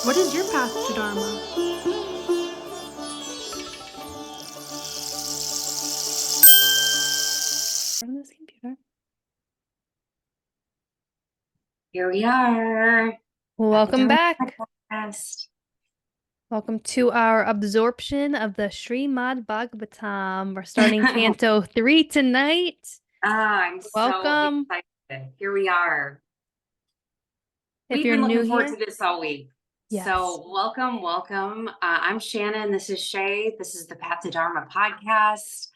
What is your path to Dharma? From this computer. Here we are. Welcome back. Podcast. Welcome to our absorption of the Srimad Bhagavatam. We're starting Canto 3 tonight. I'm Welcome. so excited. Here we are. If We've you're been new looking forward here, to this all week. yes. So welcome. I'm Shannon. This is Shay. This is the Path to Dharma podcast.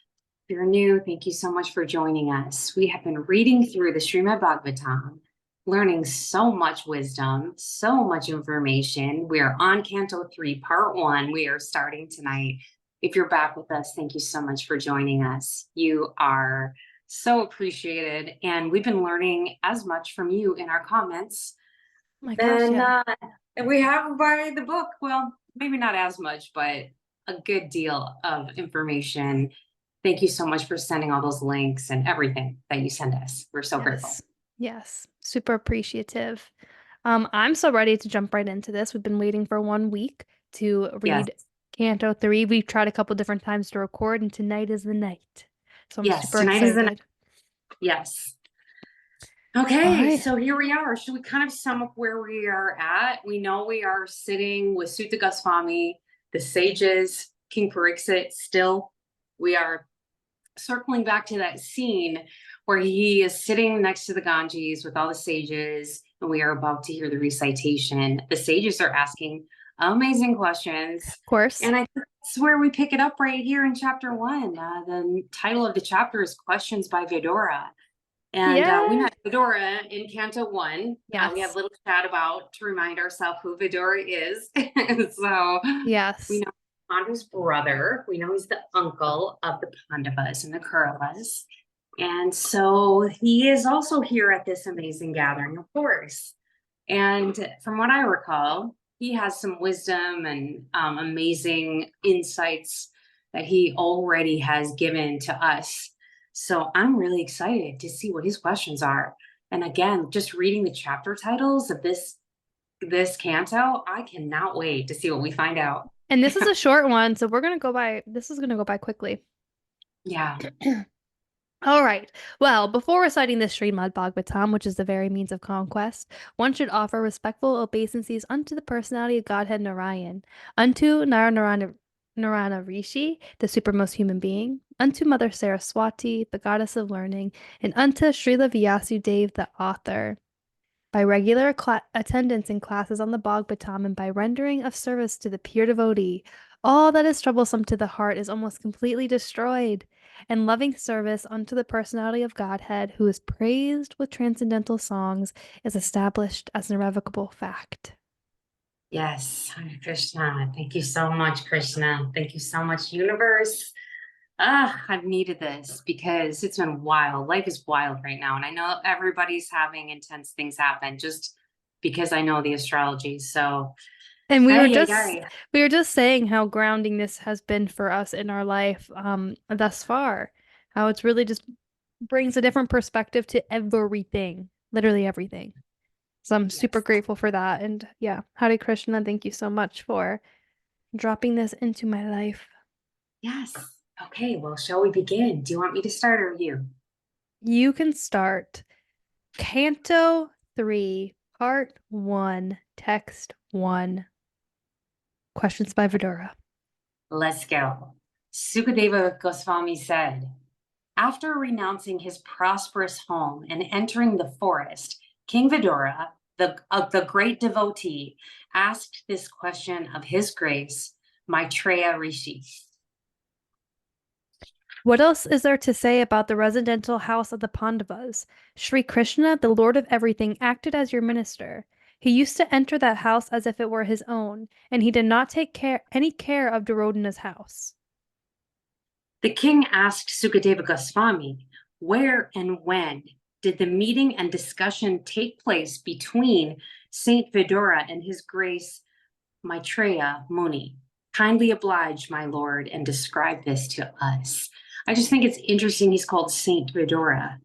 If you're new, thank you so much for joining us. We have been reading through the Srimad Bhagavatam, learning so much wisdom, so much information. We are on Canto 3, Part 1. We are starting tonight. If you're back with us, thank you so much for joining us. You are so appreciated. And we've been learning as much from you in our comments than we have by the book. Well, maybe not as much, but a good deal of information. Thank you so much for sending all those links and everything that you send us. We're so grateful. Yes, super appreciative. I'm so ready to jump right into this. We've been waiting for 1 week to read Canto 3. We've tried a couple different times to record, and tonight is the night. So I'm super tonight excited. Is the night. Yes. Okay, so here we are. Should we kind of sum up where we are at? We know we are sitting with Sutta Goswami, the sages, King Pariksit still. We are circling back to that scene where he is sitting next to the Ganges with all the sages, and we are about to hear the recitation. The sages are asking amazing questions. Of course. And I think that's where we pick it up right here in chapter 1. The title of the chapter is Questions by Vidura. And we met Vidura in Canto 1. Yes. We have a little chat about to remind ourselves who Vidura is. So yes. We know Pandu's brother. We know he's the uncle of the Pandavas and the Kauravas. And so he is also here at this amazing gathering, of course. And from what I recall, he has some wisdom and amazing insights that he already has given to us. So I'm really excited to see what his questions are. And again, just reading the chapter titles of this canto, I cannot wait to see what we find out. And this is a short one, so this is going to go by quickly. Yeah. All right. Well, before reciting the Srimad Bhagavatam, which is the very means of conquest, one should offer respectful obeisances unto the personality of Godhead Narayan, unto Narayana Rishi, the supermost human being, unto Mother Saraswati, the goddess of learning, and unto Srila Vyasudev, the author. By regular attendance in classes on the Bhagavatam and by rendering of service to the pure devotee, all that is troublesome to the heart is almost completely destroyed, and loving service unto the personality of Godhead, who is praised with transcendental songs, is established as an irrevocable fact. Yes, Hare Krishna. Thank you so much, Krishna. Thank you so much, universe. I've needed this because it's been wild. Life is wild right now. And I know everybody's having intense things happen just because I know the astrology. So, and we were just saying how grounding this has been for us in our life thus far. How it's really just brings a different perspective to everything, literally everything. So I'm super grateful for that. And yeah, Hare Krishna, thank you so much for dropping this into my life. Yes. Okay, well, shall we begin? Do you want me to start or you? You can start. Canto 3, Part 1, Text 1. Questions by Vidura. Let's go. Sukadeva Goswami said, after renouncing his prosperous home and entering the forest, King Vidura, the great devotee, asked this question of His Grace, Maitreya Rishi. What else is there to say about the residential house of the Pandavas? Sri Krishna, the Lord of everything, acted as your minister. He used to enter that house as if it were his own, and he did not take any care of Duryodhana's house. The king asked Sukadeva Goswami, where and when did the meeting and discussion take place between Saint Vidura and His Grace Maitreya Muni? Kindly oblige, my lord, and describe this to us. I just think it's interesting he's called Saint Vidura.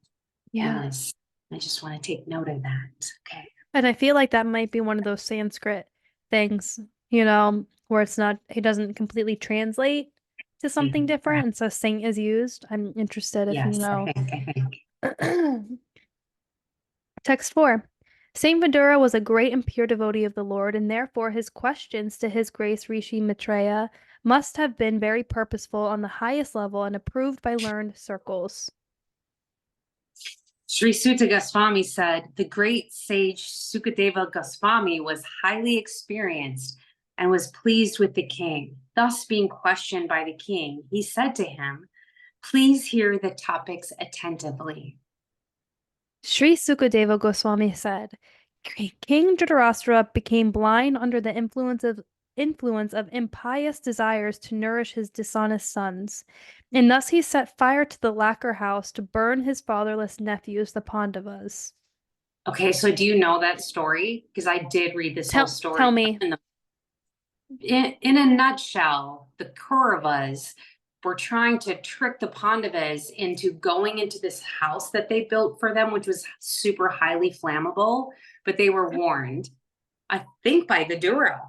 Yes. I just want to take note of that. Okay. And I feel like that might be one of those Sanskrit things, you know, where he doesn't completely translate to something Mhm. different, and so saint is used. I'm interested if you Yes, I know. think, I think. Text 4. Saint Vidura was a great and pure devotee of the Lord, and therefore his questions to His Grace Rishi Maitreya must have been very purposeful on the highest level and approved by learned circles. Sri Sutta Goswami said, the great sage Sukadeva Goswami was highly experienced and was pleased with the king. Thus, being questioned by the king, he said to him, please hear the topics attentively. Sri Sukadeva Goswami said, King Dhritarashtra became blind under the influence of impious desires to nourish his dishonest sons, and thus he set fire to the lacquer house to burn his fatherless nephews, the Pandavas. Okay, so do you know that story? Because I did read this whole Tell story. me. In a nutshell, the Kauravas were trying to trick the Pandavas into going into this house that they built for them, which was super highly flammable, but they were warned, I think, by Vidura.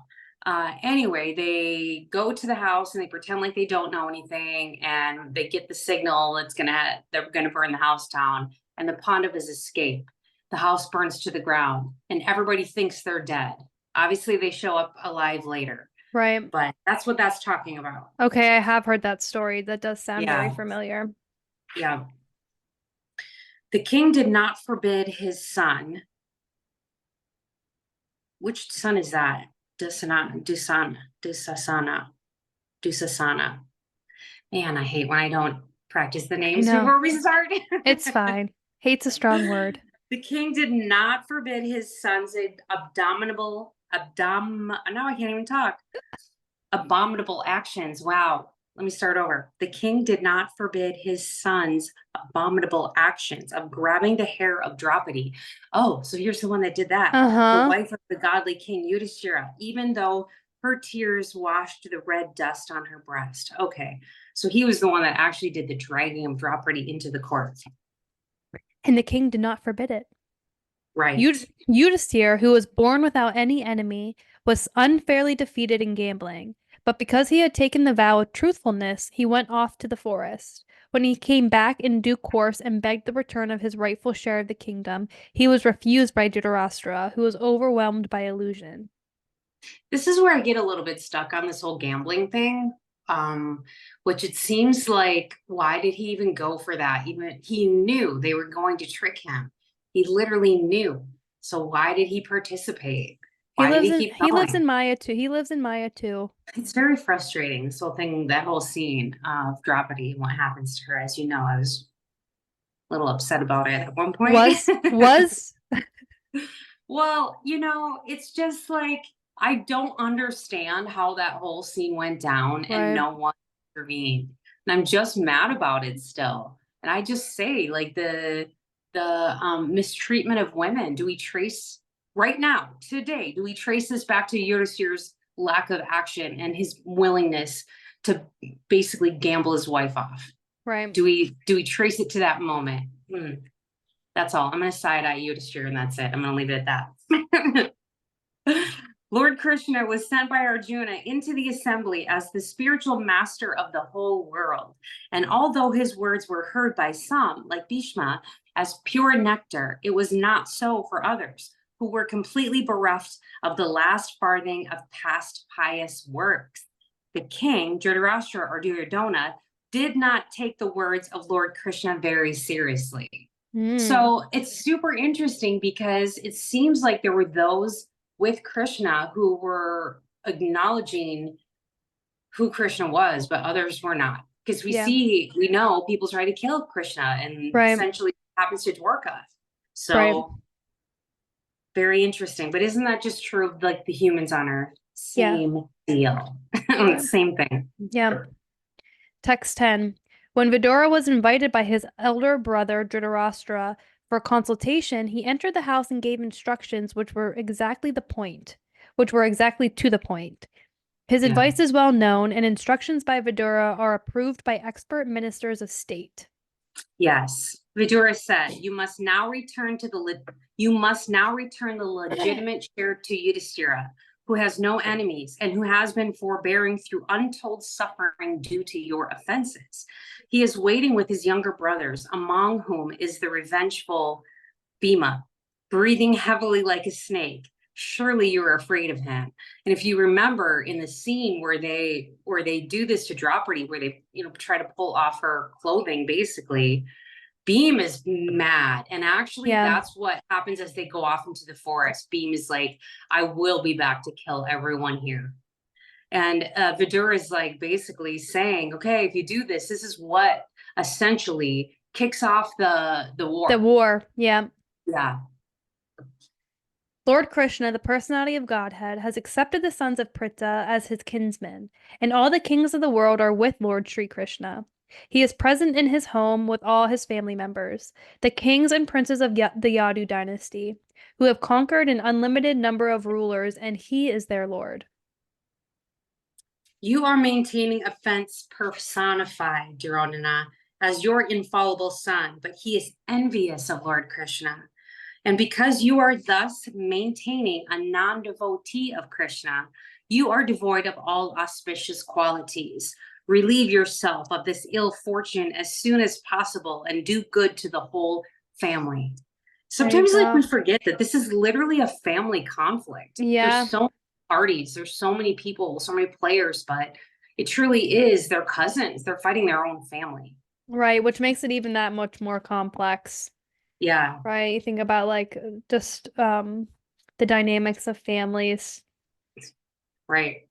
Anyway, they go to the house and they pretend like they don't know anything, and they get the signal they're gonna burn the house down, and the Pandavas escape. The house burns to the ground, and everybody thinks they're dead. Obviously, they show up alive later, Right. but that's what that's talking about. Okay, I have heard that story. That does sound very Yeah, familiar. yeah. The king did not forbid his son. Which son is that? Dusasana. Man, I hate when I don't practice the I names know. before we start. It's fine. Hate's a strong word. The king did not forbid his sons now I can't even talk. Abominable actions. Wow. Let me start over. The king did not forbid his sons abominable actions of grabbing the hair of Draupadi. Oh, so here's the one that did that. The Uh-huh. wife of the godly king Yudhishthira, even though her tears washed the red dust on her breast. Okay, so he was the one that actually did the dragging of Draupadi into the court. And the king did not forbid it. Right. Yudhisthira, who was born without any enemy, was unfairly defeated in gambling. But because he had taken the vow of truthfulness, he went off to the forest. When he came back in due course and begged the return of his rightful share of the kingdom, he was refused by Dhritarashtra, who was overwhelmed by illusion. This is where I get a little bit stuck on this whole gambling thing. Which it seems like, why did he even go for that? Even he knew they were going to trick him. He literally knew. So why did he participate? He Why did lives he in keep he lives going? in Maya too. He lives in Maya too. It's very frustrating, this whole thing, that whole scene of Draupadi and what happens to her. As you know, I was a little upset about it at one point. Was Well, it's just like I don't understand how that whole scene went down and right. no one intervened. And I'm just mad about it still. And I just say, like, the mistreatment of women, do we trace right now, today, do we trace this back to Yudhishthir's lack of action and his willingness to basically gamble his wife off? Right. Do we trace it to that moment? That's all. I'm going to side eye Yudhishthira, and that's it. I'm going to leave it at that. Lord Krishna was sent by Arjuna into the assembly as the spiritual master of the whole world. And although his words were heard by some, like Bhishma, as pure nectar, it was not so for others, who were completely bereft of the last farthing of past pious works. The king, Dhritarashtra or Duryodhana, did not take the words of Lord Krishna very seriously. Mm. So it's super interesting because it seems like there were those with Krishna who were acknowledging who Krishna was, but others were not. Because Yeah. we know people try to kill Krishna, and Right. essentially happens to Dwarka. Right. So very interesting. But isn't that just true of like the humans on Earth? Yeah. Same deal. Yeah. Same thing. Yeah. Text 10. When Vidura was invited by his elder brother Dhritarashtra for consultation, he entered the house and gave instructions which were exactly to the point. His Yeah. advice is well known, and instructions by Vidura are approved by expert ministers of state. Yes. Vidura said, you must now return the legitimate share to Yudhishthira. who has no enemies, and who has been forbearing through untold suffering due to your offenses. He is waiting with his younger brothers, among whom is the revengeful Bhima, breathing heavily like a snake. Surely you're afraid of him. And if you remember in the scene where they do this to Draupadi, where they try to pull off her clothing, basically, Beam is mad. And actually, Yeah. that's what happens as they go off into the forest. Beam is like, I will be back to kill everyone here. And Vidura is like basically saying, okay, if you do this, this is what essentially kicks off the The war. war. Yeah. Yeah. Lord Krishna, the personality of Godhead, has accepted the sons of Pritha as his kinsmen, and all the kings of the world are with Lord Sri Krishna. He is present in his home with all his family members, the kings and princes of the Yadu dynasty, who have conquered an unlimited number of rulers, and he is their lord. You are maintaining offense personified, Duryodhana, as your infallible son, but he is envious of Lord Krishna. And because you are thus maintaining a non-devotee of Krishna, you are devoid of all auspicious qualities. Relieve yourself of this ill fortune as soon as possible and do good to the whole family. There you Sometimes like we go. forget that this is literally a family conflict. Yeah, There's so many parties, there's so many people, so many players, but it truly is their cousins. They're fighting their own family. right, which makes it even that much more complex, Yeah, right? You think about like just the dynamics of families. right.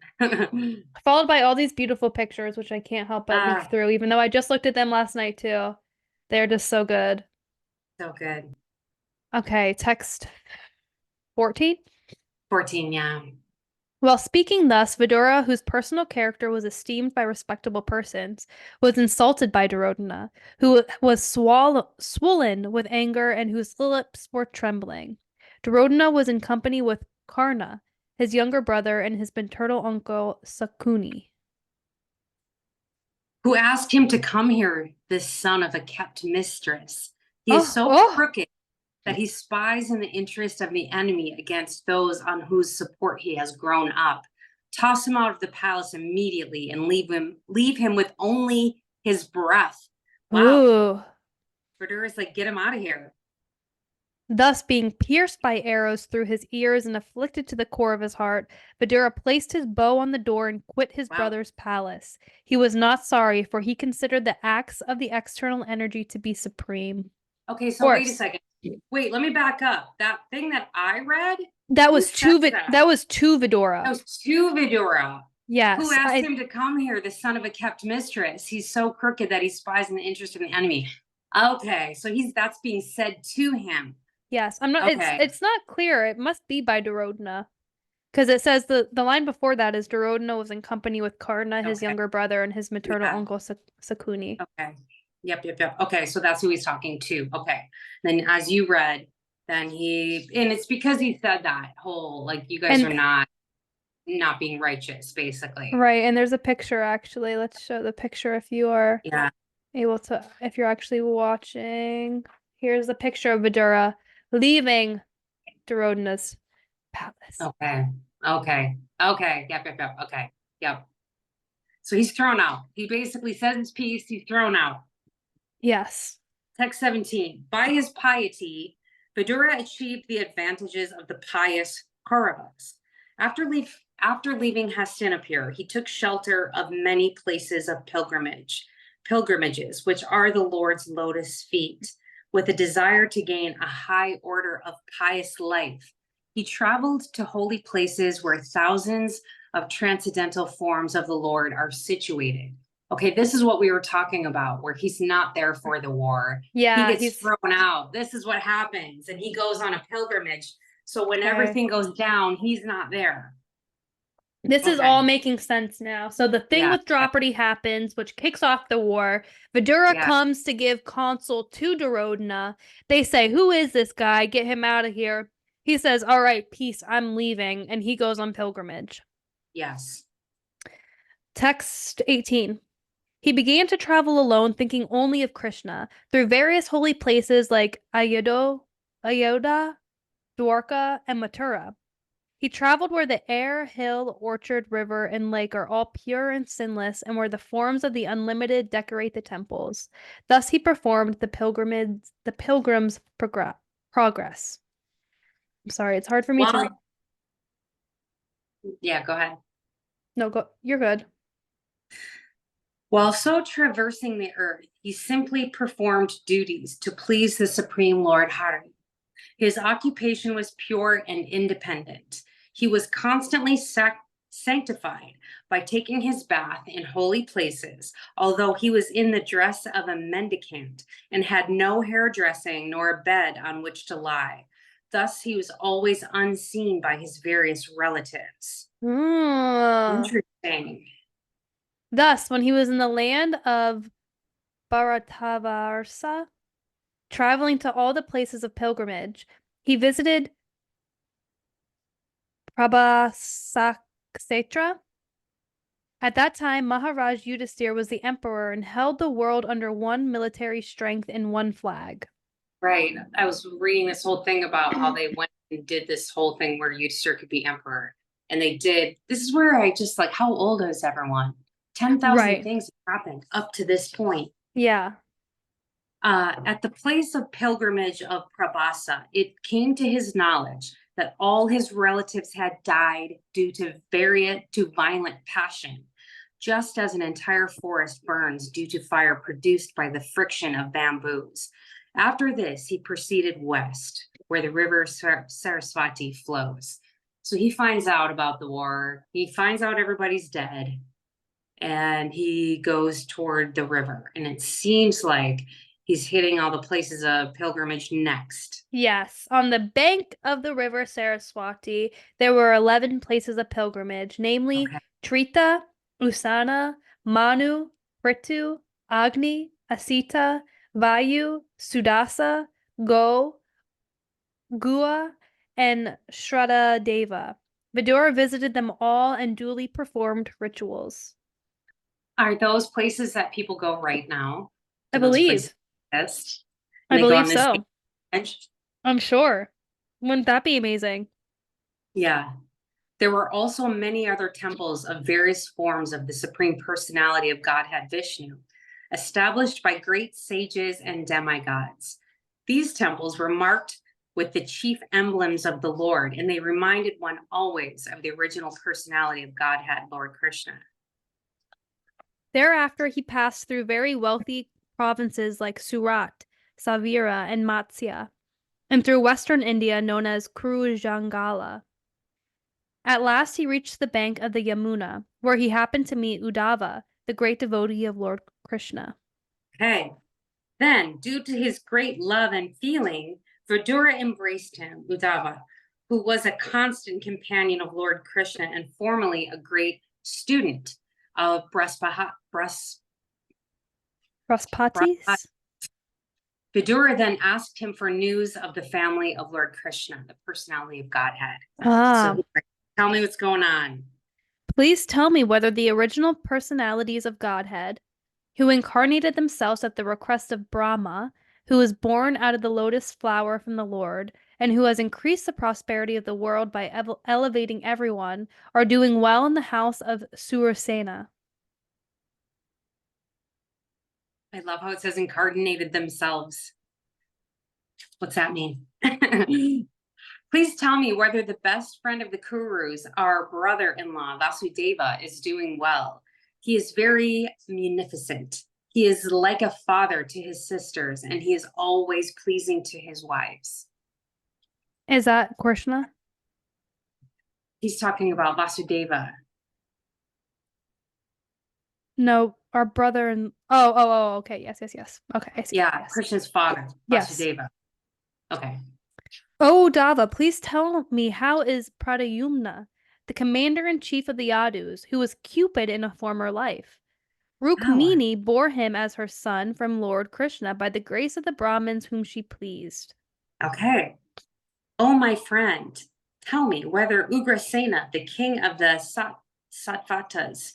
Followed by all these beautiful pictures, which I can't help but leaf Ah, through, even though I just looked at them last night too. They're just so good. so good. Okay, text 14. 14, yeah. While speaking thus, Vidura, whose personal character was esteemed by respectable persons, was insulted by Duryodhana, who was swollen with anger and whose lips were trembling. Duryodhana was in company with Karna, his younger brother, and his maternal uncle Sakuni. Who asked him to come here, this son of a kept mistress. He is Oh, so oh! crooked that he spies in the interest of the enemy against those on whose support he has grown up. Toss him out of the palace immediately and leave him with only his breath. Wow. Ooh. Verdura's like, get him out of here. Thus, being pierced by arrows through his ears and afflicted to the core of his heart, Vidura placed his bow on the door and quit his Wow. brother's palace. He was not sorry, for he considered the acts of the external energy to be supreme. Okay, Of so wait a course. second. Wait, let me back up. That thing that I read, That who was says two that? that was two That Vidura. was to Vidura. Who Yes. asked I him to come here, the son of a kept mistress? He's so crooked that he spies in the interest of the enemy. Okay, so that's being said to him. yes. I'm not Okay, it's not clear. It must be by Duryodhana. Because it says the line before that is Duryodhana was in company with Karna, his okay, younger brother, and his maternal yeah, uncle Sakuni. okay. Yep. Okay, so that's who he's talking to. Okay. Then as you read, then and it's because he said that whole, like, you guys are And not being righteous, basically. right, and there's a picture actually. Let's show the picture if you are Yeah. able to, if you're actually watching. Here's the picture of Vidura leaving Duryodhana's palace. Okay. Okay. Yep. Okay. Yep. So he's thrown out. He basically says his piece, he's thrown out. Yes. Text 17. By his piety, Vidura achieved the advantages of the pious Kauravas. After leaving Hastinapur, he took shelter of many places of pilgrimages, which are the Lord's lotus feet, with a desire to gain a high order of pious life. He traveled to holy places where thousands of transcendental forms of the Lord are situated. Okay, this is what we were talking about, where he's not there for the war. He Yeah, gets he's thrown out. This is what happens. And he goes on a pilgrimage. So when okay. everything goes down, he's not there. This is all Okay. making sense now. So the thing Yeah. with Draupadi happens, which kicks off the war. Vidura Yeah. comes to give counsel to Duryodhana. They say, "Who is this guy? Get him out of here." He says, "All right, peace. I'm leaving," and he goes on pilgrimage. Yes. Text 18. He began to travel alone, thinking only of Krishna, through various holy places like Ayodhya, Dwarka, and Mathura. He traveled where the air, hill, orchard, river, and lake are all pure and sinless, and where the forms of the unlimited decorate the temples. Thus he performed the pilgrim's progress. I'm sorry, it's hard for me to read. Well, yeah, go ahead. No, go. You're good. While so traversing the earth, he simply performed duties to please the Supreme Lord Hari. His occupation was pure and independent. He was constantly sanctified by taking his bath in holy places, although he was in the dress of a mendicant and had no hairdressing nor a bed on which to lie. Thus, he was always unseen by his various relatives. Mm. Interesting. Thus, when he was in the land of Bharatavarsa, traveling to all the places of pilgrimage, he visited Prabhasakshetra. At that time, Maharaj Yudhisthira was the emperor and held the world under one military strength and one flag. Right. I was reading this whole thing about how they went and did this whole thing where Yudhisthira could be emperor. And they did. This is where I just like, how old is everyone? 10,000 Right. things have happened up to this point. Yeah. At the place of pilgrimage of Prabhasa, it came to his knowledge that all his relatives had died due to violent passion, just as an entire forest burns due to fire produced by the friction of bamboos. After this, he proceeded west, where the river Saraswati flows. So he finds out about the war. He finds out everybody's dead, and he goes toward the river. And it seems like he's hitting all the places of pilgrimage next. Yes. On the bank of the river Saraswati, there were 11 places of pilgrimage, namely Okay. Trita, Usana, Manu, Prithu, Agni, Asita, Vayu, Sudasa, Go, Gua, and Shraddha Vidura visited them all and duly performed rituals. Are those places that people go right now? I Do those places believe. exist? I And they go believe on this so. edge? I'm sure. Wouldn't that be amazing? Yeah. There were also many other temples of various forms of the Supreme Personality of Godhead Vishnu, established by great sages and demigods. These temples were marked with the chief emblems of the Lord, and they reminded one always of the original personality of Godhead, Lord Krishna. Thereafter, he passed through very wealthy provinces like Surat, Savira, and Matsya, and through western India known as Kurujangala. At last, he reached the bank of the Yamuna, where he happened to meet Uddhava, the great devotee of Lord Krishna. Okay. Then, due to his great love and feeling, Vidura embraced him, Uddhava, who was a constant companion of Lord Krishna and formerly a great student of Praspatis? Vidura then asked him for news of the family of Lord Krishna, the personality of Godhead. Ah, So, tell me what's going on. please tell me whether the original personalities of Godhead, who incarnated themselves at the request of Brahma, who was born out of the lotus flower from the Lord, and who has increased the prosperity of the world by elevating everyone, are doing well in the house of Surasena. I love how it says incarnated themselves. What's that mean? Please tell me whether the best friend of the Kurus, our brother-in-law, Vasudeva, is doing well. He is very munificent. He is like a father to his sisters, and he is always pleasing to his wives. Is that Krishna? He's talking about Vasudeva. No, our brother and okay, yes. Okay, I see. Yeah, Yes. Krishna's father, Yes. Vasudeva. Okay. Oh, Dava, please tell me how is Pradyumna, the commander-in-chief of the Yadus, who was Cupid in a former life? Oh, Rukmini bore him as her son from Lord Krishna by the grace of the Brahmins whom she pleased. okay. Oh, my friend, tell me whether Ugrasena, the king of the Sattvatas,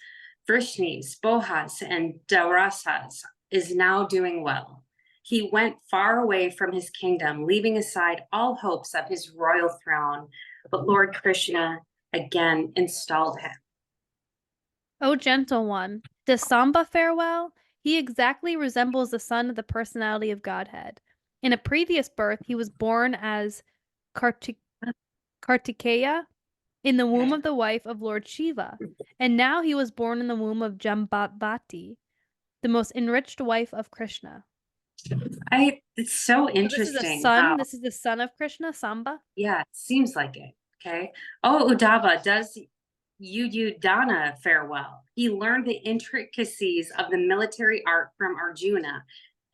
Vrishnis, Bohas, and Daurasas, is now doing well. He went far away from his kingdom, leaving aside all hopes of his royal throne but Lord Krishna again installed him. O gentle one, does Samba fare well? He exactly resembles the son of the personality of Godhead. In a previous birth, he was born as Kartik Kartikeya in the womb Okay. of the wife of Lord Shiva, and now he was born in the womb of Jambavati, the most enriched wife of Krishna. It's so So this is a interesting son. how, This is the son of Krishna, Samba. yeah, it seems like it. Okay. Oh, Uddhava, does Udana fare well? He learned the intricacies of the military art from Arjuna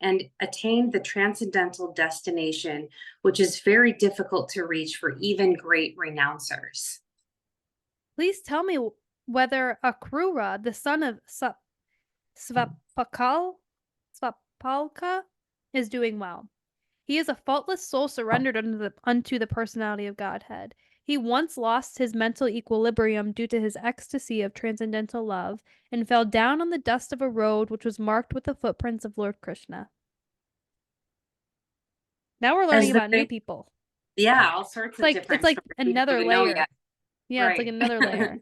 and attained the transcendental destination, which is very difficult to reach for even great renouncers. Please tell me whether Akrura, the son of Svapakal, Svapalka, is doing well. He is a faultless soul surrendered unto the personality of Godhead. He once lost his mental equilibrium due to his ecstasy of transcendental love and fell down on the dust of a road which was marked with the footprints of Lord Krishna. Now we're learning As the about new people. Yeah, all sorts of It's different like stories we don't another even know layer. yet. Yeah, it's like Right. another layer.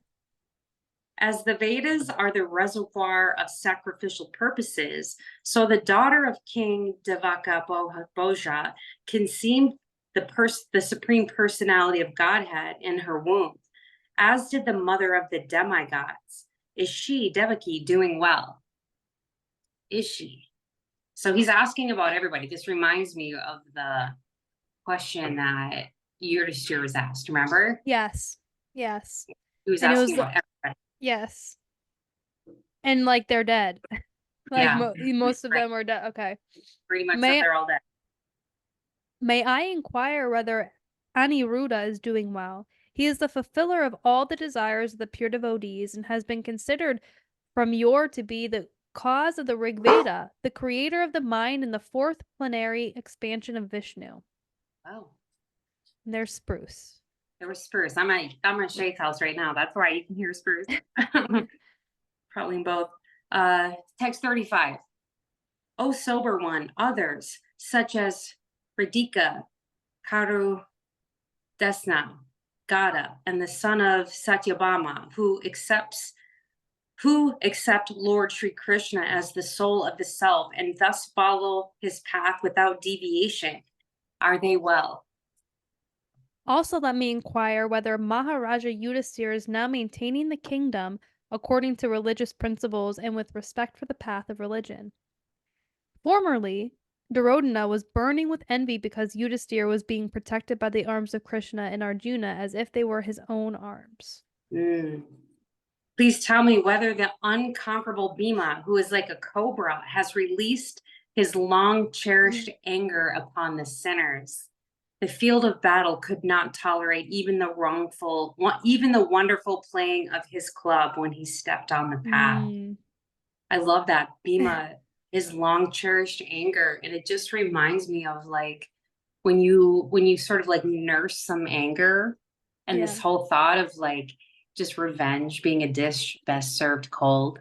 As the Vedas are the reservoir of sacrificial purposes, so the daughter of King Devaka Boja conceived the supreme personality of Godhead in her womb, as did the mother of the demigods. Is she, Devaki, doing well? Is she? So he's asking about everybody. This reminds me of the question that Yudhishthira was asked, remember? Yes. Yes. He was And it asking was about everybody. yes. And like they're dead. Like Yeah, most of right. them are dead. Okay. Pretty much that May they're all dead. may I inquire whether Aniruddha is doing well? He is the fulfiller of all the desires of the pure devotees and has been considered from yore to be the cause of the Rig Veda, the creator of the mind and the fourth plenary expansion of Vishnu. Oh, And there's Spruce. there was Spruce. I'm at Shay's house right now. That's why you can hear Spruce. Probably in both. Text 35. Oh, sober one, others, such as Radhika, Karu Desna, Gada, and the son of Satyabhama, who accept Lord Sri Krishna as the soul of the self and thus follow his path without deviation. Are they well? Also, let me inquire whether Maharaja Yudhisthira is now maintaining the kingdom according to religious principles and with respect for the path of religion. Formerly, Duryodhana was burning with envy because Yudhisthira was being protected by the arms of Krishna and Arjuna as if they were his own arms. Mm. Please tell me whether the unconquerable Bhima, who is like a cobra, has released his long cherished anger upon the sinners. The field of battle could not tolerate even the wonderful playing of his club when he stepped on the path. Mm, I love that Bhima, his long cherished anger, and it just reminds me of like when you sort of like nurse some anger, and this yeah. whole thought of like just revenge being a dish best served cold,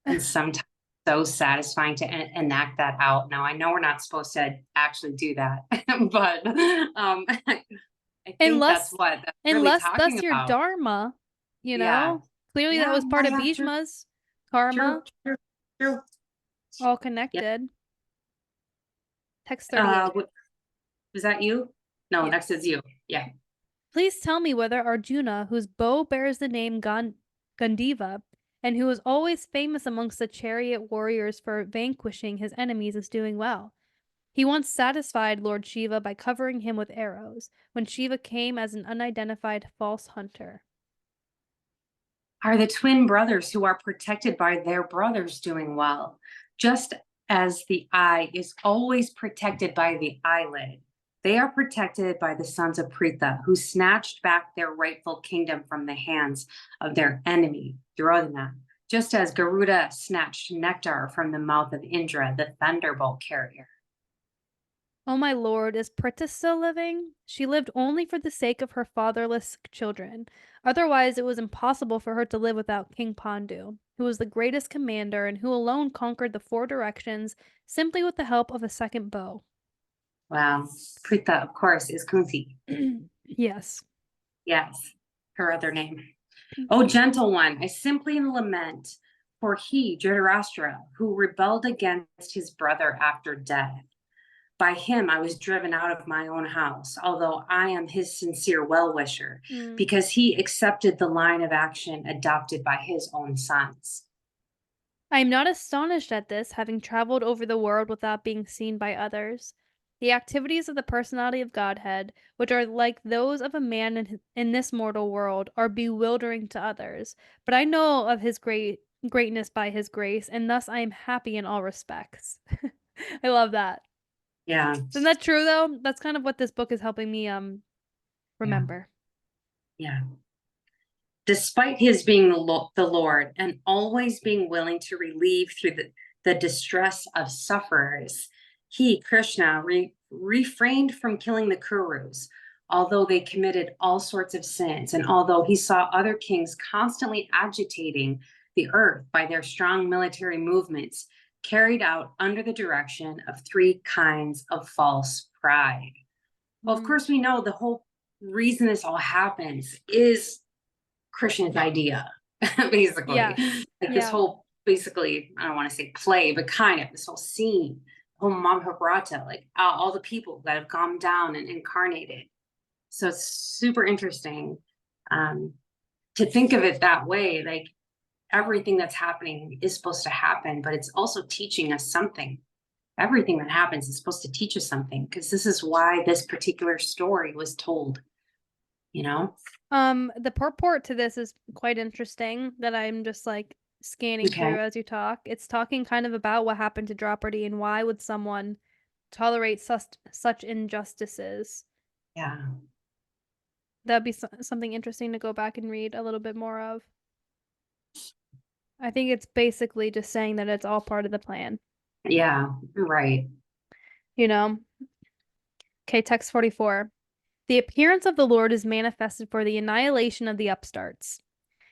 and sometimes so satisfying to enact that out. Now I know we're not supposed to actually do that, but I think that's Unless, what that's really unless talking that's your about. dharma, you Yeah, know? Clearly that yeah, was part of yeah, yeah. True, Bhishma's true, karma, true, true. all Yeah. connected. Text 38. Was that you? No, Yeah. next is you. Yeah. Please tell me whether Arjuna, whose bow bears the name Gandiva, and who is always famous amongst the chariot warriors for vanquishing his enemies, is doing well. He once satisfied Lord Shiva by covering him with arrows, when Shiva came as an unidentified false hunter. Are the twin brothers who are protected by their brothers doing well? Just as the eye is always protected by the eyelid, they are protected by the sons of Pritha, who snatched back their rightful kingdom from the hands of their enemy, Duryodhana, just as Garuda snatched nectar from the mouth of Indra, the thunderbolt carrier. Oh, my lord, is Prita still living? She lived only for the sake of her fatherless children. Otherwise, it was impossible for her to live without King Pandu, who was the greatest commander and who alone conquered the four directions simply with the help of a second bow. Wow. Pritha, of course, is Kunti. Yes. Yes, her other name. O gentle one, I simply lament for he, Dhritarashtra, who rebelled against his brother after death. By him I was driven out of my own house, although I am his sincere well-wisher, Mm. because he accepted the line of action adopted by his own sons. I am not astonished at this, having traveled over the world without being seen by others. The activities of the personality of Godhead, which are like those of a man in this mortal world, are bewildering to others. But I know of his greatness by his grace, and thus I am happy in all respects. I love that. Yeah, Isn't that true though? That's kind of what this book is helping me yeah, remember. yeah. Despite his being the Lord and always being willing to relieve through the distress of sufferers, he, Krishna, refrained from killing the Kurus, although they committed all sorts of sins, and although he saw other kings constantly agitating the earth by their strong military movements, carried out under the direction of three kinds of false pride. Well, of Mm. course, we know the whole reason this all happens is Krishna's idea, basically. Yes. Like this Yeah. whole, basically, I don't want to say play, but kind of this whole scene, whole Mahabharata, like all the people that have come down and incarnated. So it's super interesting um, to think of it that way. Like everything that's happening is supposed to happen, but it's also teaching us something. Everything that happens is supposed to teach us something because this is why this particular story was told, you know? The purport to this is quite interesting that I'm just like scanning Okay. through as you talk. It's talking kind of about what happened to Draupadi and why would someone tolerate such injustices. Yeah. That'd be something interesting to go back and read a little bit more of. I think it's basically just saying that it's all part of the plan, Yeah. Right. you know? Okay, text 44. The appearance of the Lord is manifested for the annihilation of the upstarts.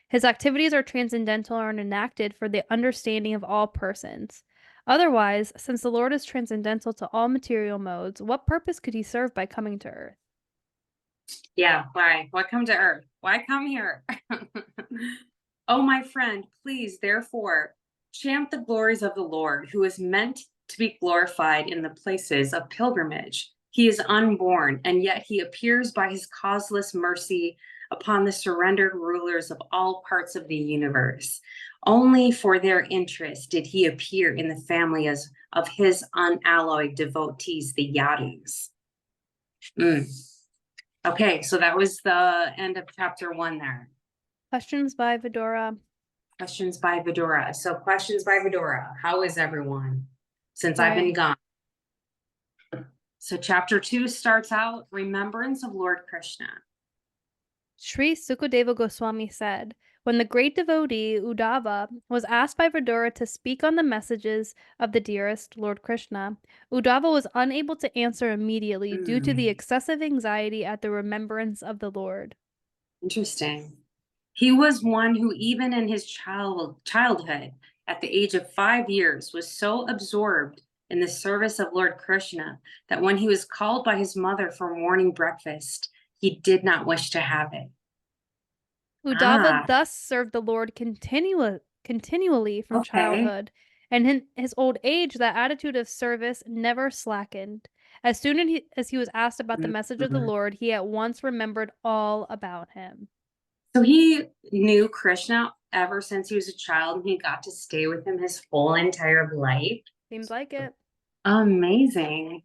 His activities are transcendental and enacted for the understanding of all persons. Otherwise, since the Lord is transcendental to all material modes, what purpose could he serve by coming to earth? Yeah. Why? Why come to Earth? Why come here? Oh, my friend, please, therefore, chant the glories of the Lord, who is meant to be glorified in the places of pilgrimage. He is unborn, and yet he appears by his causeless mercy upon the surrendered rulers of all parts of the universe. Only for their interest did he appear in the family of his unalloyed devotees, the Yadus. Mm. Okay, so that was the end of chapter 1 there. Questions by Vidura. Questions by Vidura. So questions by Vidura. How is everyone since I've Right. been gone? So chapter 2 starts out Remembrance of Lord Krishna. Sri Sukadeva Goswami said, when the great devotee Uddhava was asked by Vidura to speak on the messages of the dearest Lord Krishna, Uddhava was unable to answer immediately due to the excessive anxiety at the remembrance of the Lord. Interesting. He was one who, even in his childhood, at the age of 5 years, was so absorbed in the service of Lord Krishna that when he was called by his mother for morning breakfast, he did not wish to have it. Uddhava Ah, thus served the Lord continually from okay. childhood, and in his old age that attitude of service never slackened. As soon as he was asked about the message of the Mhm. Lord, he at once remembered all about him. So he knew Krishna ever since he was a child, and he got to stay with him his whole entire life. Seems like it. Amazing.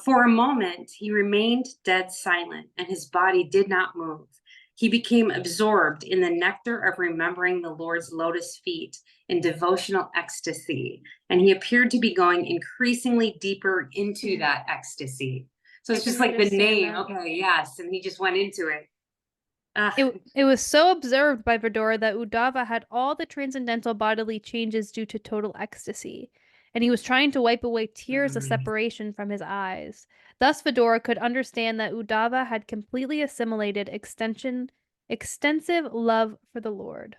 For a moment, he remained dead silent, and his body did not move. He became absorbed in the nectar of remembering the Lord's lotus feet in devotional ecstasy, and he appeared to be going increasingly deeper into that ecstasy. So I it's can just like the understand name. that. Okay, yes. And he just went into it. It was so observed by Vidura that Uddhava had all the transcendental bodily changes due to total ecstasy, and he was trying to wipe away tears of Mm. separation from his eyes. Thus Vidura could understand that Uddhava had completely assimilated extensive love for the Lord.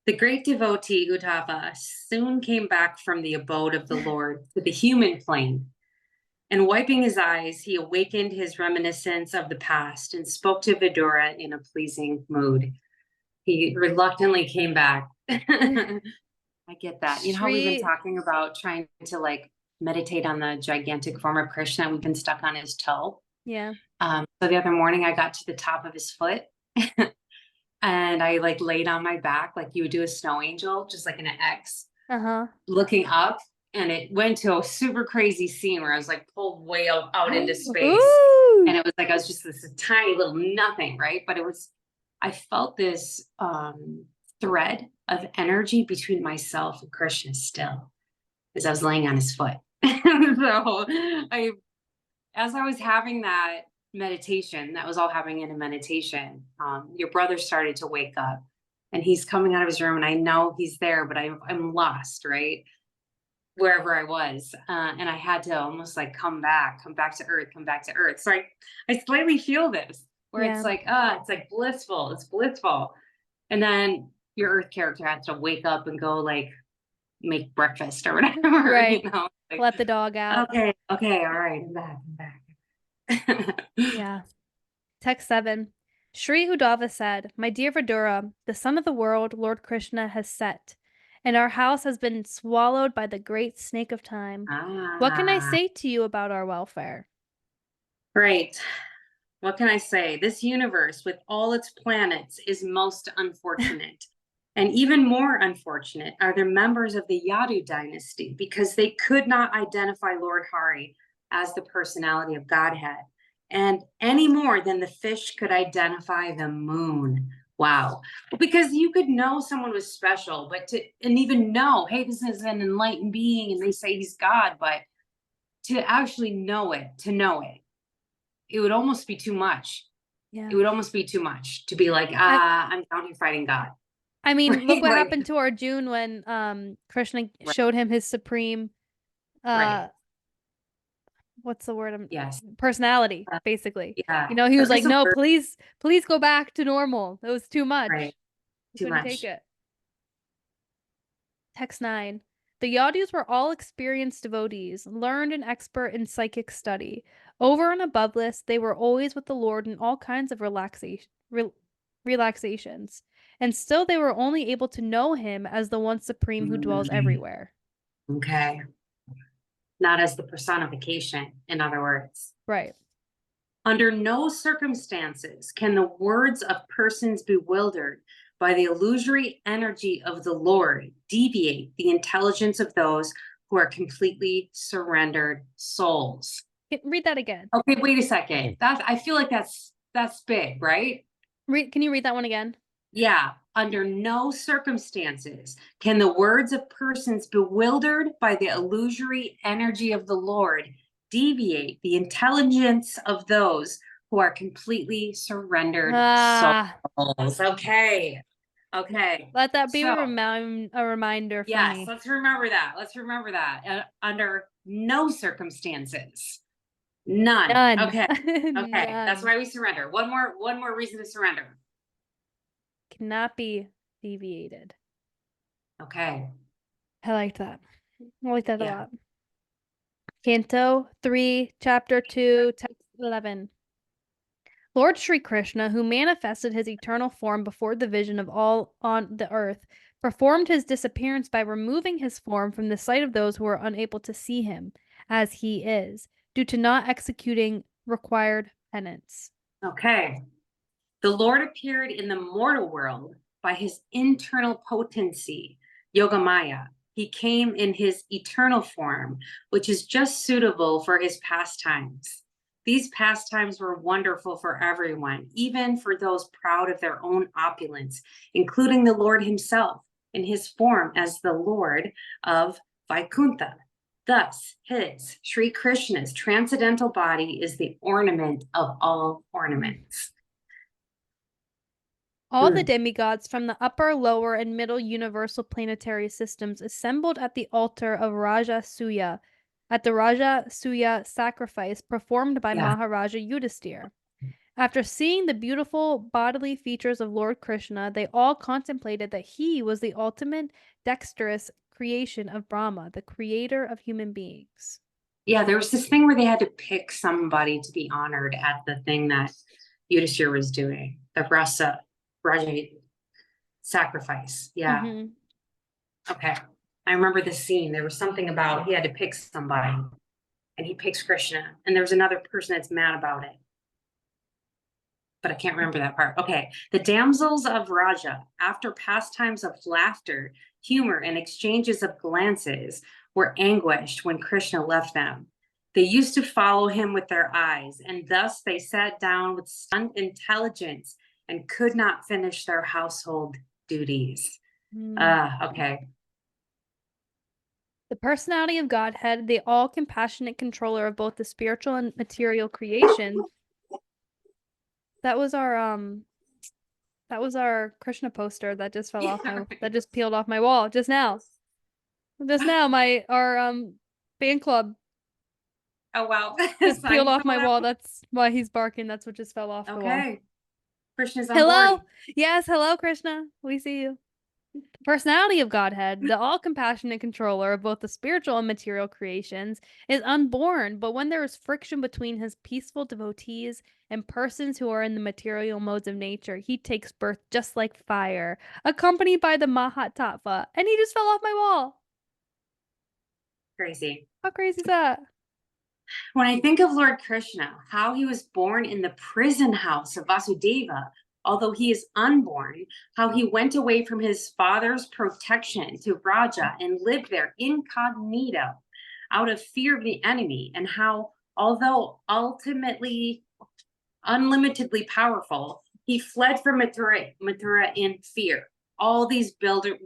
The great devotee Uddhava soon came back from the abode of the Lord to the human plane. And wiping his eyes, he awakened his reminiscence of the past and spoke to Vidura in a pleasing mood. He reluctantly came back. I get that. You know how we've been Shri, talking about trying to like meditate on the gigantic form of Krishna? We've been stuck on his toe. yeah. So the other morning I got to the top of his foot and I like laid on my back like you would do a snow angel, just like in an X, Uh-huh. looking up. And it went to a super crazy scene where I was like pulled way out into space. Ooh. And it was like I was just this tiny little nothing, right? But it was, I felt this thread of energy between myself and Krishna still as I was laying on his foot. So I, as I was having that meditation, that was all happening in a meditation, your brother started to wake up and he's coming out of his room and I know he's there, but I'm lost, right? Wherever I was. And I had to almost like come back to earth, come back to earth. So I slightly feel this where Yeah. it's like blissful, it's blissful. And then your earth character has to wake up and go like make breakfast or whatever, Right. like, Let the dog out. okay, all right, I'm back. Yeah. Text 7. Sri Uddhava said, My dear Vidura, the sun of the world, Lord Krishna, has set, and our house has been swallowed by the great snake of time. What can I Ah, say to you about our welfare? great. What can I say? This universe, with all its planets, is most unfortunate. And even more unfortunate are the members of the Yadu dynasty because they could not identify Lord Hari as the personality of Godhead. And any more than the fish could identify the moon. Wow. Because you could know someone was special, but and even know, hey, this is an enlightened being, and they say he's God, but to actually know it, it would almost be too much. It Yeah. would almost be too much to be like, I I'm down here fighting God. I mean, look Right? what Like, happened to Arjun when Krishna right, showed him his supreme right. uh what's the word? Yes. Personality, Uh, basically. yeah. You know, he was like, There's a "No, word, please go back to normal. It was too right? much. He Too couldn't take much. it." Text 9. The Yadus were all experienced devotees, learned and expert in psychic study. Over and above this, they were always with the Lord in all kinds of relaxations. And still they were only able to know him as the one supreme who dwells Mm, everywhere. okay. Not as the personification, in other words. Right. Under no circumstances can the words of persons bewildered by the illusory energy of the Lord deviate the intelligence of those who are completely surrendered souls. Read that again. Okay, wait a second. That's I feel like that's big, right? Can you read that one again? Yeah. Under no circumstances can the words of persons bewildered by the illusory energy of the Lord deviate the intelligence of those who are completely surrendered souls. Ah, Okay. Okay. let that be So, a reminder for yes, me. let's remember that. Let's remember that. Under no circumstances. None. None. Okay. Okay. That's None. why we surrender. One more reason to surrender. Cannot be deviated. Okay. I like that. I like that a Yeah. lot. Canto 3, Chapter 2, Text 11. Lord Sri Krishna, who manifested his eternal form before the vision of all on the earth, performed his disappearance by removing his form from the sight of those who are unable to see him as he is, due to not executing required penance. Okay. The Lord appeared in the mortal world by his internal potency, Yogamaya. He came in his eternal form, which is just suitable for his pastimes. These pastimes were wonderful for everyone, even for those proud of their own opulence, including the Lord himself in his form as the Lord of Vaikuntha. Thus, his, Sri Krishna's transcendental body is the ornament of all Mm. ornaments. All the Mm. demigods from the upper, lower, and middle universal planetary systems assembled at the altar of Raja Suya, at the Raja Suya sacrifice performed by Yeah. Maharaja Yudhisthira. After seeing the beautiful bodily features of Lord Krishna, they all contemplated that he was the ultimate dexterous creation of Brahma, the creator of human beings. Yeah, there was this thing where they had to pick somebody to be honored at the thing that Yudhishthira was doing, the Raja sacrifice. Yeah. Hmm. Okay. I remember the scene. There was something about he had to pick somebody and he picks Krishna, and there was another person that's mad about it. But I can't remember that part. Okay. The damsels of Raja, after pastimes of laughter, humor, and exchanges of glances, were anguished when Krishna left them. They used to follow him with their eyes, and thus they sat down with stunned intelligence and could not finish their household duties. Mm. Okay. The personality of Godhead, the all compassionate controller of both the spiritual and material creation. That was our Krishna poster that just fell off that just peeled off my wall just now. Just now, my our fan club Oh, wow. just peeled Sign off my fell wall. out. That's why he's barking. That's what just fell off the wall. Okay. Krishna's on Hello. board. Yes, hello, Krishna. We see you. The personality of Godhead, the all compassionate controller of both the spiritual and material creations, is unborn, but when there is friction between his peaceful devotees and persons who are in the material modes of nature, he takes birth just like fire, accompanied by the Mahatattva, and he just fell off my wall. Crazy. How crazy is that? When I think of Lord Krishna, how he was born in the prison house of Vasudeva, although he is unborn, how he went away from his father's protection to Raja and lived there incognito out of fear of the enemy, and how, although ultimately unlimitedly powerful, he fled from Mathura in fear. All these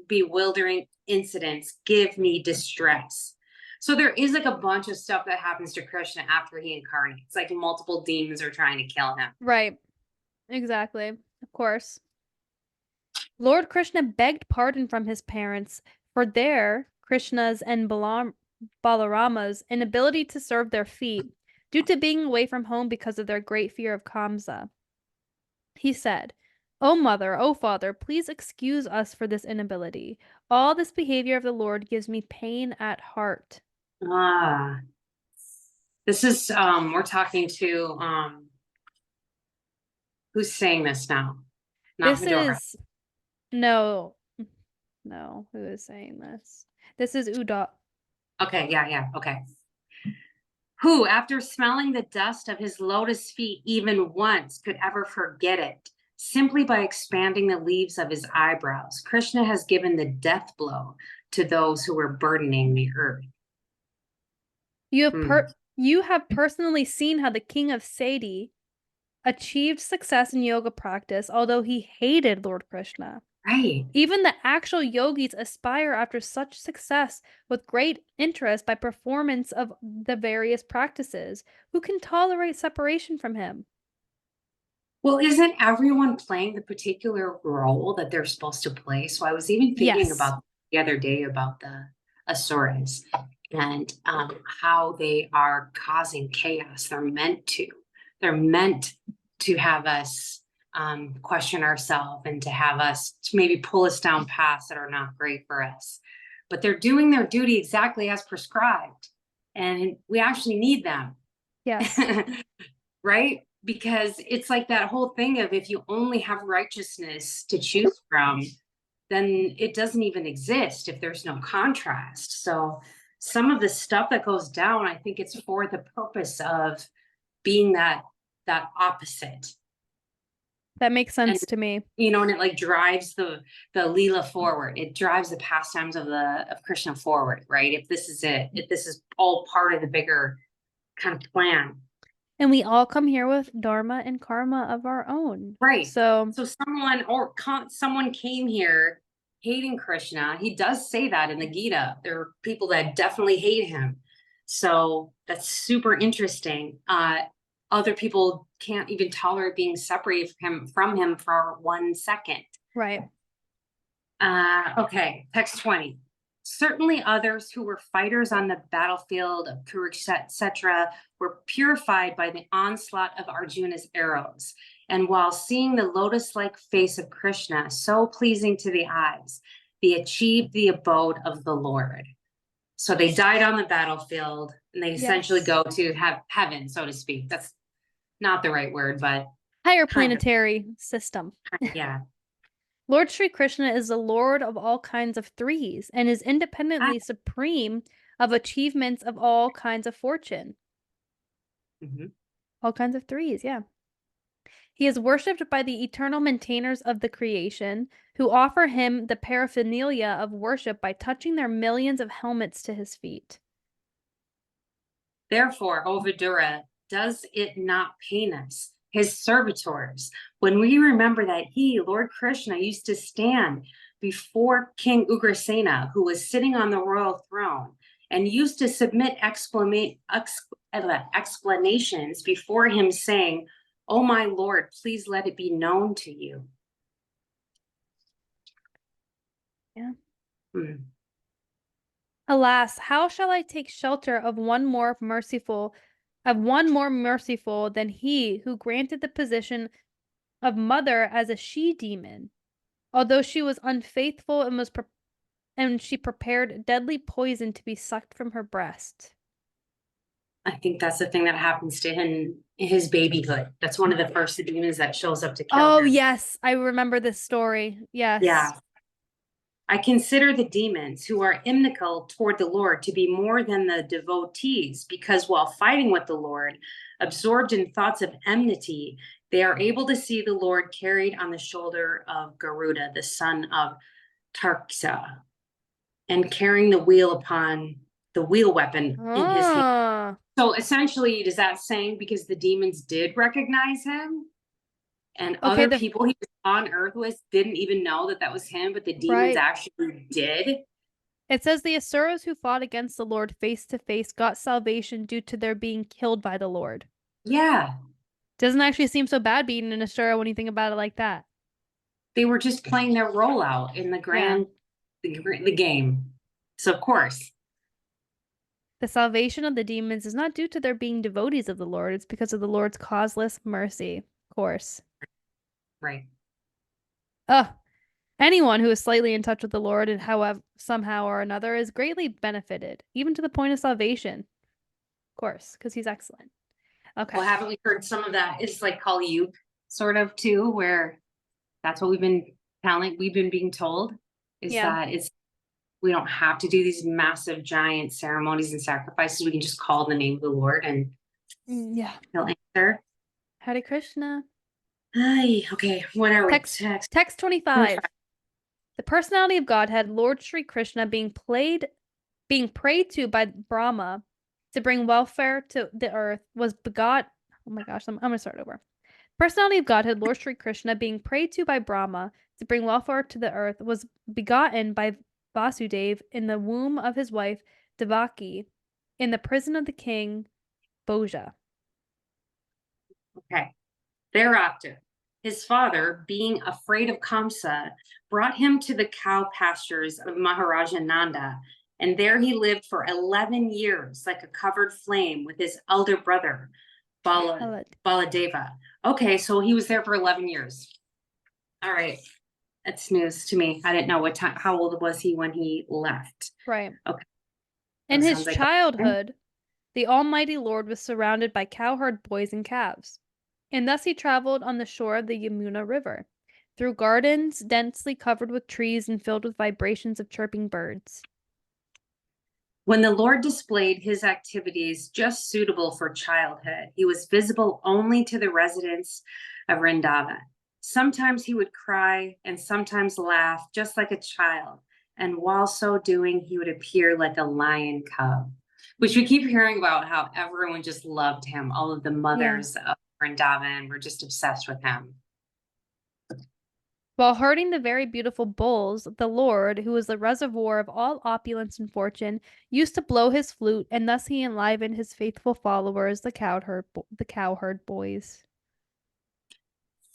bewildering incidents give me distress. So there is like a bunch of stuff that happens to Krishna after he incarnates. Like multiple demons are trying to kill him. Right. Exactly. Of course. Lord Krishna begged pardon from his parents for their, Krishna's and Balarama's, inability to serve their feet due to being away from home because of their great fear of Kamsa. He said, O mother, O father, please excuse us for this inability. All this behavior of the Lord gives me pain at heart. Ah, this is we're talking to who's saying this now? Not This Vidura. is no, no, who is saying this? This is Uddhava. Okay, yeah, okay. Who, after smelling the dust of his lotus feet even once, could ever forget it? Simply by expanding the leaves of his eyebrows, Krishna has given the death blow to those who were burdening the earth. Hmm. You have personally seen how the king of Sadhi achieved success in yoga practice, although he hated Lord Krishna. Right. Even the actual yogis aspire after such success with great interest by performance of the various practices. Who can tolerate separation from him? Well, isn't everyone playing the particular role that they're supposed to play? So I was even thinking Yes. about the other day about the Asuras and how they are causing chaos. They're meant to. They're meant to have us question ourselves and to have us to maybe pull us down paths that are not great for us. But they're doing their duty exactly as prescribed, and we actually need them. Yes. Right? Because it's like that whole thing of if you only have righteousness to choose from, then it doesn't even exist if there's no contrast. So some of the stuff that goes down, I think it's for the purpose of being that opposite. That makes And sense to me. and it like drives the Leela forward. It drives the pastimes of Krishna forward, right? If this is it, if this is all part of the bigger kind of plan. And we all come here with dharma and karma of our own. Right. So, So someone came here hating Krishna. He does say that in the Gita. There are people that definitely hate him. So that's super interesting. Other people can't even tolerate being separated from him for 1 second. right. Okay, text 20. Certainly others who were fighters on the battlefield of Kurukshetra, etc., were purified by the onslaught of Arjuna's arrows. And while seeing the lotus-like face of Krishna so pleasing to the eyes, they achieved the abode of the Lord. So they died on the battlefield. and they essentially Yes. go to have heaven, so to speak. That's not the right word, but Higher kind of, planetary system. yeah. Lord Sri Krishna is the Lord of all kinds of threes and is Ah, independently supreme of achievements of all kinds of fortune. mhm. All kinds of threes, yeah. He is worshipped by the eternal maintainers of the creation, who offer him the paraphernalia of worship by touching their millions of helmets to his feet. Therefore, O Vidura, does it not pain us, his servitors, when we remember that he, Lord Krishna, used to stand before King Ugrasena, who was sitting on the royal throne, and used to submit explanations before him, saying, "O my Lord, please let it be known to you." Yeah. Hmm. Alas, how shall I take shelter of one more merciful than he who granted the position of mother as a she demon, although she was unfaithful and she prepared deadly poison to be sucked from her breast. I think that's the thing that happens to him in his babyhood. That's one of the first demons that shows up to kill Oh, him. yes, I remember this story. Yes. Yeah. I consider the demons who are inimical toward the Lord to be more than the devotees, because while fighting with the Lord, absorbed in thoughts of enmity, they are able to see the Lord carried on the shoulder of Garuda, the son of Tarksa, and carrying the wheel weapon in his hand. Ah, So essentially, does that saying because the demons did recognize him and okay, other people he was on earth with didn't even know that that was him, but the demons right. actually did? It says the Asuras who fought against the Lord face to face got salvation due to their being killed by the Lord. Yeah, Doesn't actually seem so bad being an Asura when you think about it like that. they were just playing their role out in Yeah. the game. So of course, The salvation of the demons is not due to their being devotees of the Lord, it's because of the Lord's causeless mercy. Of course. right. Ugh. Anyone who is slightly in touch with the Lord and however somehow or another is greatly benefited, even to the point of salvation. Of course, because he's excellent. Well, Okay. haven't we heard some of that? It's like Kali Yuga, sort of too, where that's what we've been being told is Yeah. that it's we don't have to do these massive giant ceremonies and sacrifices. We can just call the name of the Lord and Yeah. he'll answer. Hare Krishna. Ay, okay, what are we? Text Text text 25. 25. The personality of Godhead, Lord Sri Krishna, being prayed to by Brahma to bring welfare to the earth, was begot. Oh my gosh, I'm gonna start over. Personality of Godhead, Lord Sri Krishna, being prayed to by Brahma to bring welfare to the earth, was begotten by Vasudev in the womb of his wife Devaki, in the prison of the king Bhoja. Okay. Thereafter, his father, being afraid of Kamsa, brought him to the cow pastures of Maharaja Nanda, and there he lived for 11 years like a covered flame with his elder brother, Baladeva. Okay, so he was there for 11 years. All right, that's news to me. I didn't know what time, how old was he when he left? Right. Okay, In that his sounds like okay. childhood, the Almighty Lord was surrounded by cowherd boys and calves, and thus he traveled on the shore of the Yamuna River, through gardens densely covered with trees and filled with vibrations of chirping birds. When the Lord displayed his activities just suitable for childhood, he was visible only to the residents of Vrindavan. Sometimes he would cry and sometimes laugh just like a child. And while so doing, he would appear like a lion cub, which we keep hearing about how everyone just loved him. All of the Yeah. mothers of Vrindavan were just obsessed with him. While herding the very beautiful bulls, the Lord, who was the reservoir of all opulence and fortune, used to blow his flute, and thus he enlivened his faithful followers, the cowherd boys.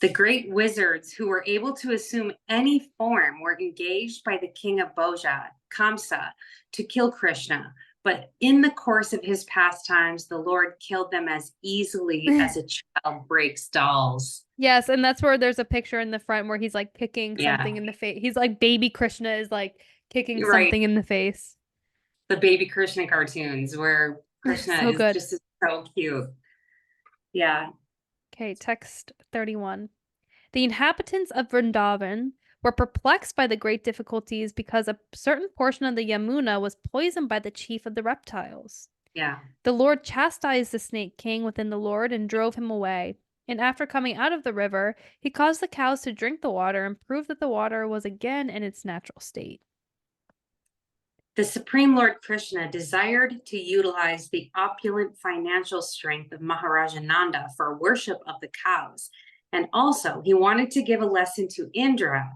The great wizards who were able to assume any form were engaged by the king of Boja, Kamsa, to kill Krishna. But in the course of his pastimes, the Lord killed them as easily as a child breaks dolls. Yes, and that's where there's a picture in the front where he's like kicking Yeah, something in the face. He's like baby Krishna is like kicking right. something in the face. The baby Krishna cartoons where Krishna So is good. just so cute. Yeah. Okay, text 31. The inhabitants of Vrindavan were perplexed by the great difficulties because a certain portion of the Yamuna was poisoned by the chief of the reptiles. Yeah. The Lord chastised the snake king within the Lord and drove him away. And after coming out of the river, he caused the cows to drink the water and proved that the water was again in its natural state. The Supreme Lord Krishna desired to utilize the opulent financial strength of Maharaja Nanda for worship of the cows. And also, he wanted to give a lesson to Indra,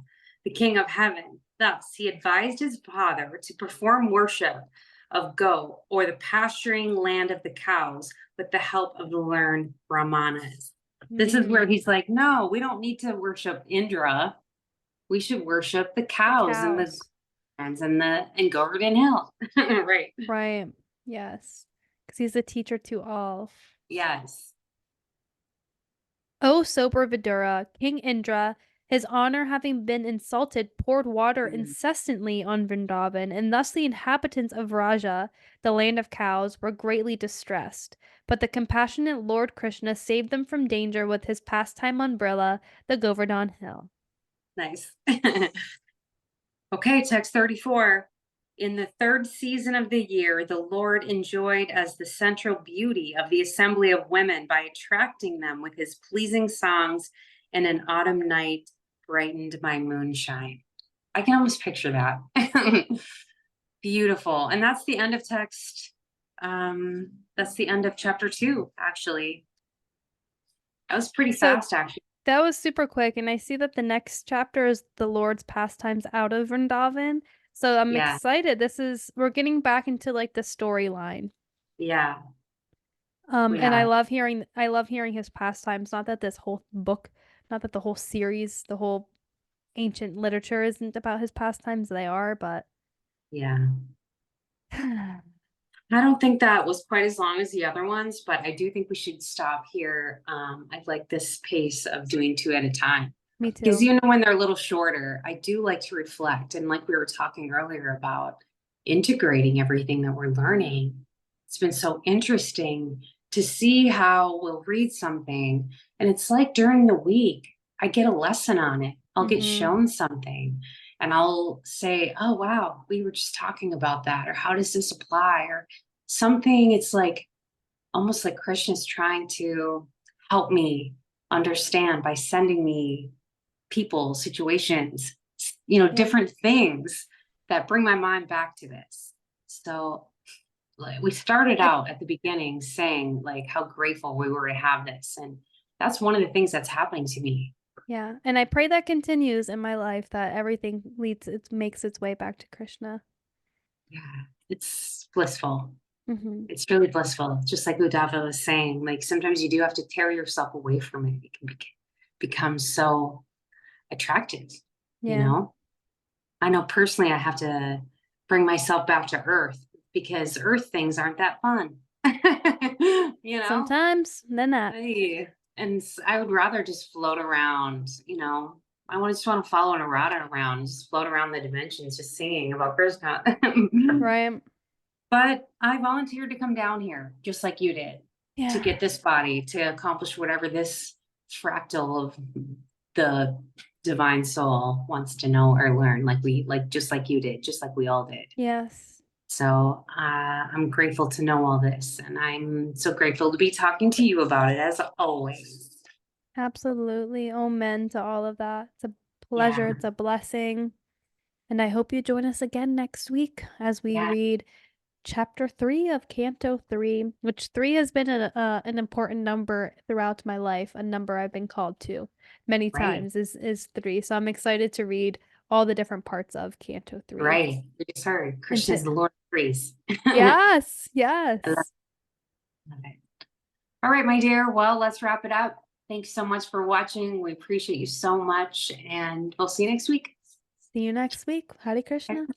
the king of heaven. Thus, he advised his father to perform worship of Go, or the pasturing land of the cows, with the help of the learned Brahmanas. This is where he's like, no, we don't need to worship Indra. We should worship the The cows and the cows. and Govardhan Hill. Right. Right. Yes. Because he's the teacher to all. Yes. O sober Vidura, King Indra, his honor having been insulted, poured water Mm, incessantly on Vrindavan, and thus the inhabitants of Raja, the land of cows, were greatly distressed. But the compassionate Lord Krishna saved them from danger with his pastime umbrella, the Govardhan Hill. nice. Okay, text 34. In the third season of the year, the Lord enjoyed as the central beauty of the assembly of women by attracting them with his pleasing songs, and an autumn night brightened by moonshine. I can almost picture that. Beautiful. And that's the end of text. That's the end of chapter 2, actually. That was pretty So fast, actually. that was super quick, and I see that the next chapter is the Lord's pastimes out of Vrindavan. So I'm Yeah, excited. We're getting back into like the storyline. yeah, we And I are. love hearing his pastimes. Not that this whole book, not that the whole series, the whole ancient literature isn't about his pastimes. They are, but Yeah. I don't think that was quite as long as the other ones, but I do think we should stop here. I like this pace of doing 2 at a time. me Because too. when they're a little shorter, I do like to reflect. And like we were talking earlier about integrating everything that we're learning, it's been so interesting to see how we'll read something. And it's like during the week, I get a lesson on it. I'll get Mm-hmm. shown something and I'll say, oh, wow, we were just talking about that. Or how does this apply? Or something. It's like almost like Krishna's trying to help me understand by sending me people, situations, Yeah. different things that bring my mind back to this. So like, we started I out at the beginning saying like how grateful we were to have this. And that's one of the things that's happening to me. yeah, and I pray that continues in my life, that everything makes its way back to Krishna. Yeah, it's blissful. Mm-hmm. It's really blissful. Just like Uddhava was saying, like sometimes you do have to tear yourself away from it. It can become so attractive, you Yeah. know? I know personally I have to bring myself back to earth because earth things aren't that fun. you know? Sometimes, then that. And I would rather just float around. Just want to follow Narada around, just float around the dimensions, just singing about Krishna. Right. But I volunteered to come down here, just like you did, to Yeah. get this body to accomplish whatever this fractal of the divine soul wants to know or learn, just like you did, just like we all did. Yes. So I'm grateful to know all this, and I'm so grateful to be talking to you about it as always. Absolutely. Amen to all of that. It's a pleasure. Yeah, It's a blessing. And I hope you join us again next week as we yeah, read chapter 3 of Canto 3, which 3 has been an important number throughout my life, a number I've been called to many right, times is 3. So I'm excited to read all the different parts of Canto 3. right. We just heard And Krishna's the Lord of Trees. yes, I love yes. it. All right, my dear. Well, let's wrap it up. Thanks so much for watching. We appreciate you so much, and we'll see you next week. See you next week. Hare Krishna.